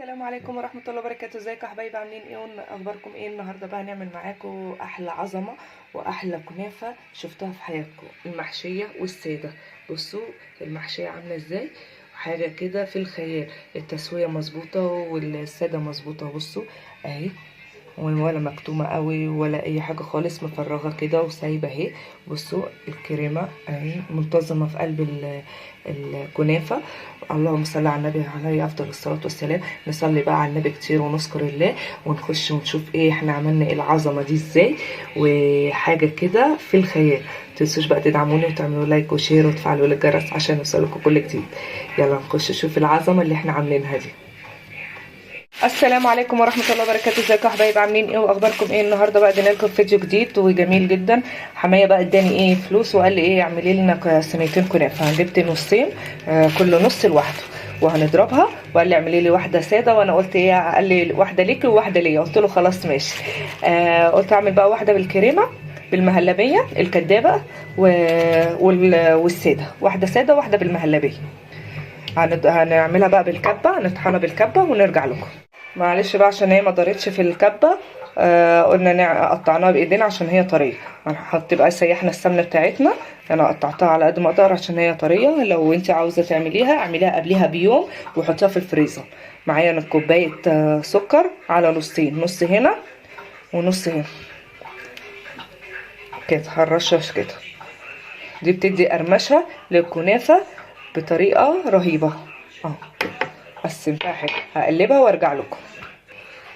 السلام عليكم ورحمة الله وبركاته. ازيكم يا حبايبي؟ عاملين ايه اخباركم ايه؟ النهارده بقى هنعمل معاكم احلى عظمة واحلى كنافة شفتوها في حياتكم، المحشية والسادة. بصوا المحشية عاملة ازاي، حاجة كده في الخيال. التسوية مظبوطة والسادة مظبوطة. بصوا اهي، ولا مكتومة قوي ولا اي حاجة خالص، مفرغة كده وسايبة اهي. بصوا الكريمة اهي منتظمة في قلب الكنافة. اللهم صل على النبي عليه افضل الصلاة والسلام. نصلي بقى على النبي كتير ونذكر الله ونخش ونشوف ايه احنا عملنا ايه العظمة دي ازاي، وحاجة كده في الخيال. متنسوش بقى تدعموني وتعملوا لايك وشير وتفعلوا الجرس عشان يوصلكوا كل جديد. يلا نخش نشوف العظمة اللي احنا عاملينها دي. السلام عليكم ورحمة الله وبركاته. ازيكم يا حبايبي؟ عاملين ايه واخباركم ايه؟ النهارده بقى ادينا لكم فيديو جديد وجميل جدا. حمايه بقى اداني ايه فلوس وقال لي ايه اعملي لنا صينيتين كنافه. جبت نصين، كل نص لوحده وهنضربها. وقال لي اعملي لي واحده ساده، وانا قلت ايه، قال لي واحده ليكي وواحده ليا. قلت له خلاص ماشي. قلت اعمل بقى واحده بالكريمه بالمهلبيه الكدابه والساده، واحده ساده واحده بالمهلبيه. هنعملها بقى بالكبه، نطحنها بالكبه ونرجع لكم. معلش بقى عشان هي ما دارتش في الكبه، قلنا قطعناها بايدينا عشان هي طريه. هنحط بقى سيحنا السمنه بتاعتنا. انا قطعتها على قد ما اقدر عشان هي طريه. لو انت عاوزه تعمليها اعمليها قبليها بيوم وحطيها في الفريزر. معايا انا كوبايه سكر على نصين، نص هنا ونص هنا كده، هنرشش كده. دي بتدي قرمشه للكنافه بطريقه رهيبه. اه قسمتها حلو، هقلبها وارجع لكم.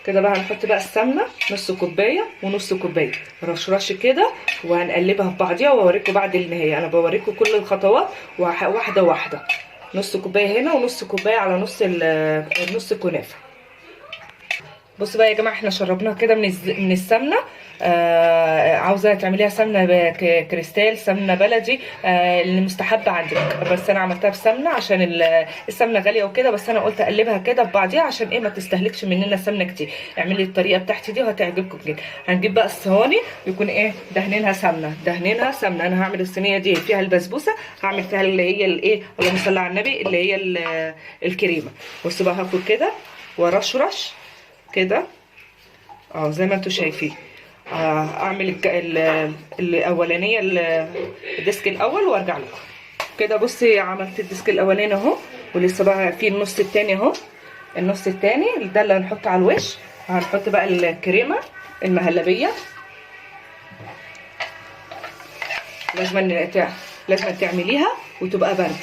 كده بقى هنحط بقى السمنه نص كوبايه ونص كوبايه رش كده، وهنقلبها في بعضيها واوريكم بعد النهايه. انا بوريكم كل الخطوات واحده واحده. نص كوبايه هنا ونص كوبايه على نص كنافه. بصوا بقى يا جماعه، احنا شربناها كده من السمنه. عاوزه تعمليها سمنه كريستال، سمنه بلدي، اللي مستحب عندك. بس انا عملتها بسمنه عشان السمنه غاليه وكده، بس انا قلت اقلبها كده ببعضيها عشان ايه ما تستهلكش مننا سمنه كتير. اعملي الطريقه بتاعتي دي وهتعجبكم جدا. هنجيب بقى الصواني يكون ايه دهنينها سمنه، دهنينها سمنه. انا هعمل الصينيه دي فيها البسبوسه، هعمل فيها اللي هي الايه، اللهم صل على النبي، اللي هي الكريمه. بصوا بقى هاخد كده ورشرش كده زي ما انتم شايفين. اعمل الاولانيه الديسك الاول وارجع لكم. كده بصي عملت الديسك الاولاني اهو، ولسه بقى في النص التاني اهو. النص التاني ده اللي هنحطه على الوش. هنحط بقى الكريمه المهلبيه. لازم تعمليها وتبقى بارده.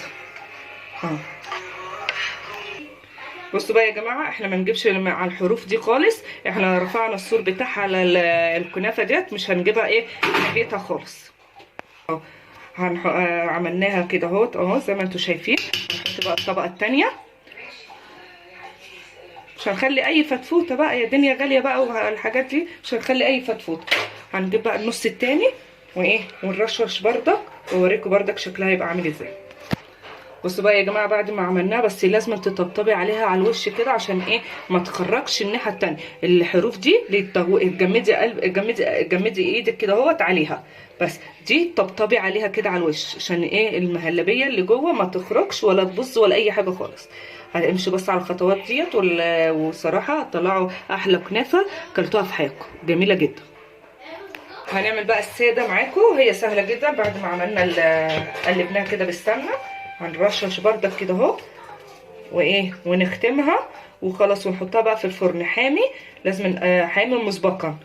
بصوا بقى يا جماعه، احنا ما نجيبش على الحروف دي خالص. احنا رفعنا السور بتاعها على الكنافه ديت، مش هنجيبها ايه ناحيتها خالص. اهو عملناها كده اهو زي ما انتم شايفين. هنحط بقى الطبقه الثانيه، مش هنخلي اي فتفوته بقى، يا دنيا غاليه بقى والحاجات دي، مش هنخلي اي فتفوته. هنجيب بقى النص الثاني وايه ونرشش بردك، واوريكم بردك شكلها يبقى عامل ازاي. بصوا بقى يا جماعه، بعد ما عملناها بس لازم تطبطبي عليها على الوش كده عشان ايه ما تخرجش الناحيه التانيه. الحروف دي تجمدي جمدي ايدك كده اهوت عليها. بس دي طبطبي عليها كده على الوش عشان ايه المهلبيه اللي جوه ما تخرجش ولا تبص ولا اي حاجه خالص. هنمشي بس على الخطوات ديت وصراحه هتطلعوا احلى كنافه كلتوها في حياتكم، جميله جدا. هنعمل بقى الساده معاكم، هي سهله جدا. بعد ما عملنا قلبناها كده بالسمنه، هنرشش بردك كده اهو وايه ونختمها وخلاص، ونحطها بقى في الفرن حامي. لازم حامي مسبقا،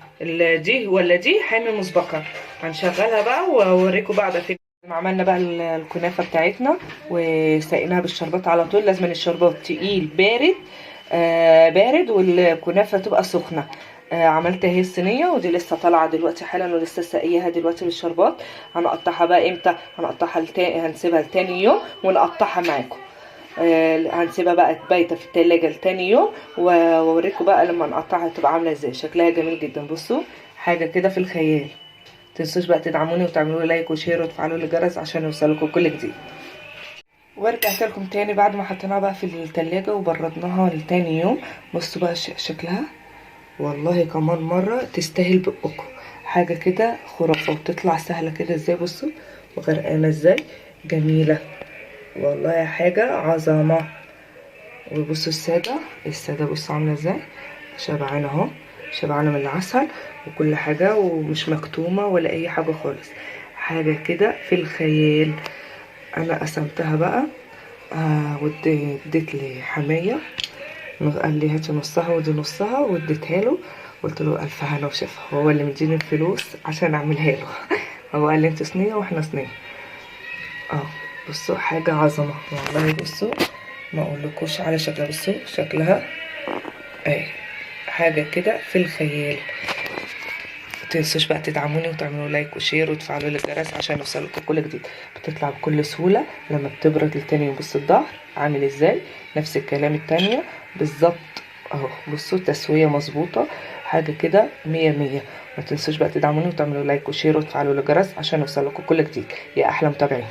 دي ولا دي حامي مسبقا. هنشغلها بقى واوريكم بعد فين. ما عملنا بقى الكنافه بتاعتنا وسقيناها بالشربات على طول. لازم الشربات تقيل بارد، بارد، والكنافه تبقى سخنه. عملت اهي الصينيه، ودي لسه طالعه دلوقتي حالا ولسه ساقياها دلوقتي بالشربات. هنقطعها بقى امتى؟ هنقطعها هنسيبها لتاني يوم ونقطعها معاكم. هنسيبها بقى بايته في التلاجة لتاني يوم، واوريكم بقى لما نقطعها تبقى عامله ازاي. شكلها جميل جدا. بصوا حاجه كده في الخيال. متنسوش بقى تدعموني وتعملوا لي لايك وشير وتفعلوا لي الجرس عشان يوصلكم كل جديد. ورجعت لكم تاني بعد ما حطيناها بقى في التلاجة وبردناها لتاني يوم. بصوا بقى شكلها، والله كمان مرة تستاهل بقكم. حاجة كده خرافة وبتطلع سهلة كده ازاي. بصوا وغرقانة ازاي، جميلة والله، حاجة عظمة. وبصوا الساده بصوا عامله ازاي، شبعانه اهو، شبعانه من العسل وكل حاجه، ومش مكتومه ولا اي حاجه خالص، حاجه كده في الخيال. انا قسمتها بقى واديت لحمايه، قال لي هاتي نصها ودي نصها، واديتها له، قلت له الف هنا وشفا، هو اللي مديني الفلوس عشان اعملها له. هو قال لي انت صينيه واحنا صينيه. بصوا حاجه عظمه والله. بصوا ما اقولكوش على شكلها، بصوا شكلها اهي، حاجه كده في الخيال. متنسوش بقى تدعموني وتعملوا لايك وشير وتفعلوا الجرس عشان يوصلكوا كل جديد. بتطلع بكل سهوله لما بتبرد التاني. وبصوا الظهر عامل ازاي، نفس الكلام التانية بالظبط اهو. بصوا التسويه مظبوطه، حاجه كده 100. ما تنسوش بقى تدعموني وتعملوا لايك وشير وتفعلوا الجرس عشان يوصلكوا كل جديد يا احلى متابعين.